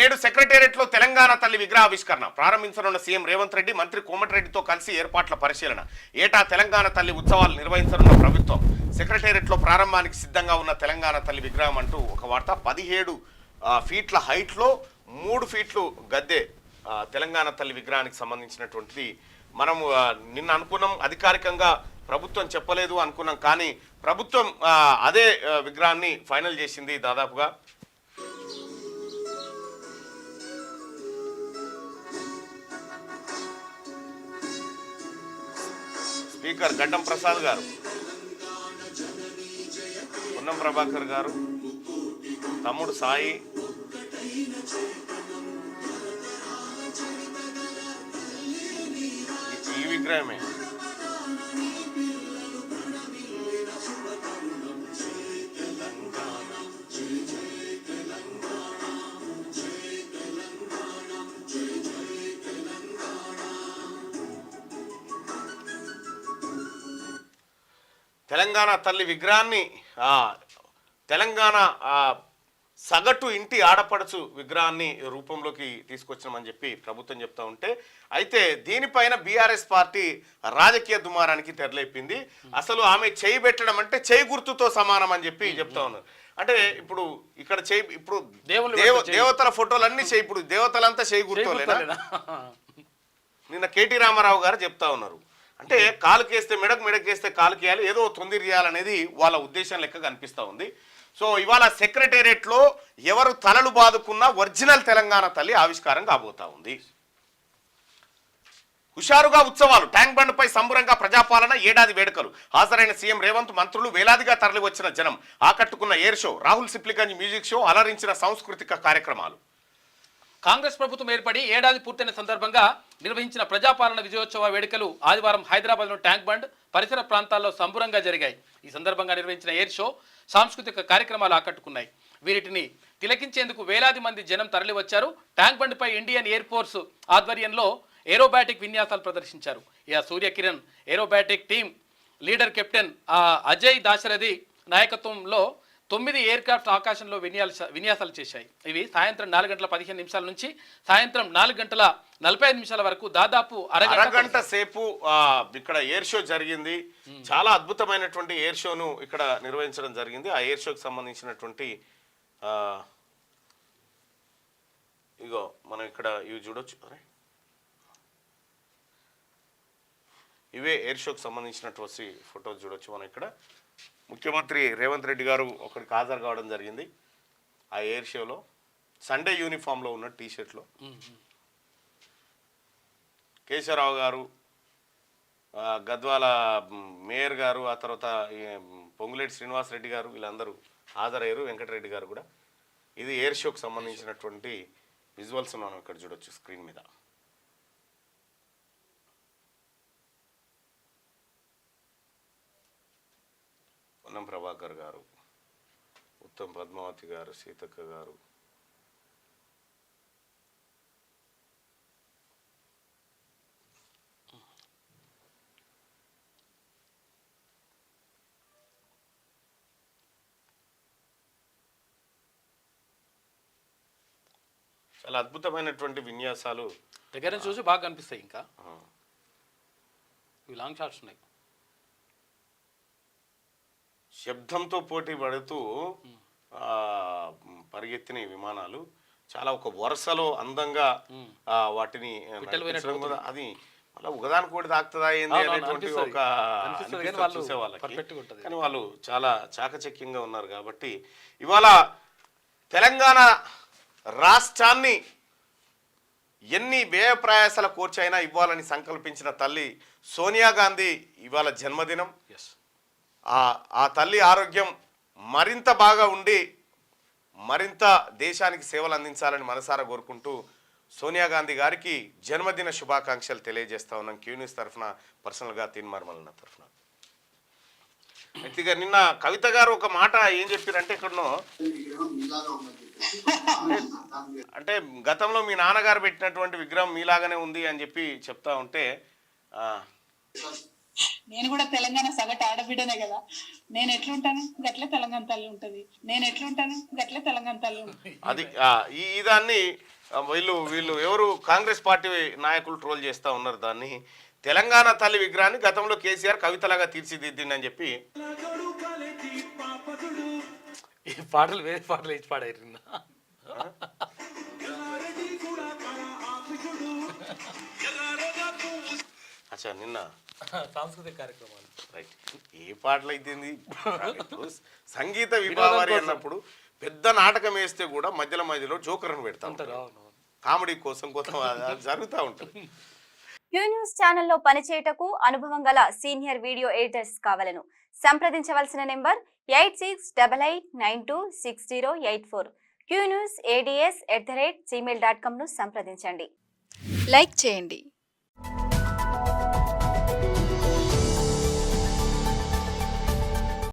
నేడు సెక్రటేరియట్లో తెలంగాణ తల్లి విగ్రహావిష్కరణ ప్రారంభించనున్న సీఎం రేవంత్ రెడ్డి మంత్రి కోమటిరెడ్డితో కలిసి ఏర్పాట్ల పరిశీలన. ఏటా తెలంగాణ తల్లి ఉత్సవాలు నిర్వహించనున్న ప్రభుత్వం. సెక్రటేరియట్లో ప్రారంభానికి సిద్ధంగా ఉన్న తెలంగాణ తల్లి విగ్రహం అంటూ ఒక వార్త. 17 ఫీట్ల హైట్లో 3 ఫీట్లు గద్దె తెలంగాణ తల్లి విగ్రహానికి సంబంధించినటువంటిది. మనం నిన్న అనుకున్నాం, అధికారికంగా ప్రభుత్వం చెప్పలేదు అనుకున్నాం, కానీ ప్రభుత్వం అదే విగ్రహాన్ని ఫైనల్ చేసింది. దాదాపుగా స్పీకర్ గడ్డం ప్రసాద్ గారు, పొన్నం ప్రభాకర్ గారు, తమ్ముడు సాయి, ఈ విగ్రహమే. తెలంగాణ తల్లి విగ్రహాన్ని తెలంగాణ సగటు ఇంటి ఆడపడుచు విగ్రహాన్ని రూపంలోకి తీసుకొచ్చినామని చెప్పి ప్రభుత్వం చెప్తా ఉంటే, అయితే దీనిపైన బీఆర్ఎస్ పార్టీ రాజకీయ దుమారానికి తెరలేపింది. అసలు ఆమె చేయి పెట్టడం అంటే చేయి గుర్తుతో సమానం అని చెప్పి చెప్తా ఉన్నారు. అంటే ఇప్పుడు ఇక్కడ చేయి, ఇప్పుడు దేవతల ఫోటోలన్నీ చేయి, ఇప్పుడు దేవతలంతా చేయి గుర్తులేనా? నిన్న కేటీ రామారావు గారు చెప్తా ఉన్నారు. అంటే కాలుకేస్తే మెడకు, మెడకేస్తే కాలుకేయాలి, ఏదో తొందిరి చేయాలనేది వాళ్ళ ఉద్దేశం లెక్క కనిపిస్తూ ఉంది. సో ఇవాళ సెక్రటేరియట్లో ఎవరు తలలు బాదుకున్నా ఒరిజినల్ తెలంగాణ తల్లి ఆవిష్కారం కాబోతా ఉంది. హుషారుగా ఉత్సవాలు, ట్యాంక్ బండ్పై సంబరంగా ప్రజాపాలన, ఏడాది వేడుకలు. హాజరైన సీఎం రేవంత్, మంత్రులు, వేలాదిగా తరలి వచ్చిన జనం, ఆకట్టుకున్న air show, Rahul Sipligunj music show, అలరించిన సాంస్కృతిక కార్యక్రమాలు. కాంగ్రెస్ ప్రభుత్వం ఏర్పడి ఏడాది పూర్తయిన సందర్భంగా నిర్వహించిన ప్రజాపాలన విజయోత్సవ వేడుకలు ఆదివారం హైదరాబాద్లోని ట్యాంక్ బండ్ పరిసర ప్రాంతాల్లో సంబరంగా జరిగాయి. ఈ సందర్భంగా నిర్వహించిన ఎయిర్ షో, సాంస్కృతిక కార్యక్రమాలు ఆకట్టుకున్నాయి. వీటిని తిలకించేందుకు వేలాది మంది జనం తరలివచ్చారు. ట్యాంక్ బండ్పై ఇండియన్ ఎయిర్ ఫోర్స్ ఆధ్వర్యంలో ఏరోబాటిక్ విన్యాసాలు ప్రదర్శించారు. ఇక Suryakiran aerobatic team leader captain Ajay Dasharathi నాయకత్వంలో 9 ఎయిర్ క్రాఫ్ట్ ఆకాశంలో విన్యాసాలు చేశాయి. ఇవి సాయంత్రం 4:15 నుంచి సాయంత్రం 4:45 వరకు దాదాపు అరగంట సేపు ఇక్కడ ఎయిర్ షో జరిగింది. చాలా అద్భుతమైనటువంటి ఎయిర్ షోను ఇక్కడ నిర్వహించడం జరిగింది. ఆ ఎయిర్ షోకి సంబంధించినటువంటి ఇగో మనం ఇక్కడ ఇవి చూడొచ్చు. ఇవే ఎయిర్ షోకి సంబంధించినటువంటి ఫోటోస్ చూడొచ్చు. మనం ఇక్కడ ముఖ్యమంత్రి రేవంత్ రెడ్డి గారు ఒకరికి హాజరు కావడం జరిగింది. ఆ ఎయిర్ షోలో సండే యూనిఫామ్లో ఉన్న టీషర్ట్లో కేశవరావు గారు, గద్వాల మేయర్ గారు, ఆ తర్వాత పొంగులేటి శ్రీనివాసరెడ్డి గారు, వీళ్ళందరూ హాజరయ్యారు. వెంకటరెడ్డి గారు కూడా. ఇది ఎయిర్ షోకి సంబంధించినటువంటి విజువల్స్ మనం ఇక్కడ చూడొచ్చు స్క్రీన్ మీద. పొన్నం ప్రభాకర్ గారు, ఉత్తమ్ పద్మావతి గారు, సీతక్క గారు, చాలా అద్భుతమైనటువంటి విన్యాసాలు దగ్గర నుంచి చూసి బాగా కనిపిస్తాయి. ఇంకా ఇవి లాంగ్ షాట్స్ ఉన్నాయి. శబ్దంతో పోటీ పడుతూ పరిగెత్తిన విమానాలు చాలా ఒక వరుసలో అందంగా వాటిని అది మళ్ళీ ఒకదానికి కూడా తాకుతుందా ఏంది అనేటువంటి ఒక చూసేవాళ్ళకి. కానీ వాళ్ళు చాలా చాకచక్యంగా ఉన్నారు. కాబట్టి ఇవాళ తెలంగాణ రాష్ట్రాన్ని ఎన్ని వ్యయ ప్రయాసాల కోర్చైనా ఇవ్వాలని సంకల్పించిన తల్లి సోనియా గాంధీ ఇవాళ జన్మదినం. ఆ తల్లి ఆరోగ్యం మరింత బాగా ఉండి మరింత దేశానికి సేవలు అందించాలని మనసారా కోరుకుంటూ సోనియా గాంధీ గారికి జన్మదిన శుభాకాంక్షలు తెలియజేస్తా ఉన్నాం. క్యూ న్యూస్ తరఫున, పర్సనల్గా తీన్మార్మల్ తరఫున. వ్యక్తిగా నిన్న కవిత గారు ఒక మాట ఏం చెప్పారంటే, ఇక్కడనో అంటే గతంలో మీ నాన్నగారు పెట్టినటువంటి విగ్రహం మీలాగానే ఉంది అని చెప్పి చెప్తా ఉంటే, నేను కూడా తెలంగాణ సగటు ఆడబిడ్డనే కదా. నేను ఎట్లుంటాను గట్లే తెలంగాణ తల్లి ఉంటది. నేను ఎట్లుంటాను గట్లే తెలంగాణ తల్లి ఉంటది. అది ఈ దాన్ని వీళ్ళు వీళ్ళు ఎవరు కాంగ్రెస్ పార్టీ నాయకులు ట్రోల్ చేస్తా ఉన్నారు. దాన్ని తెలంగాణ తల్లి విగ్రహాన్ని గతంలో కేసీఆర్ కవితలాగా తీర్చిదిద్దిండని చెప్పి ఈ పాటలు వేరే పాటలు ఇచ్చి పాడారు. అచ్చా నిన్న సాంస్కృతిక కార్యక్రమాలు రైట్ ఏ పాటలు అయితే సంగీత విభావారి అన్నప్పుడు పెద్ద నాటకం వేస్తే కూడా మధ్యలో జోకర్ను పెడతా ఉంటారు. కామెడీ కోసం జరుగుతూ ఉంటుంది. క్యూ న్యూస్ ఛానల్లో పనిచేయటకు అనుభవం గల సీనియర్ వీడియో ఎడిటర్స్ కావాలను సంప్రదించవలసిన నెంబర్ 8688926084. qnewsads@gmail.com ను సంప్రదించండి. లైక్ చేయండి.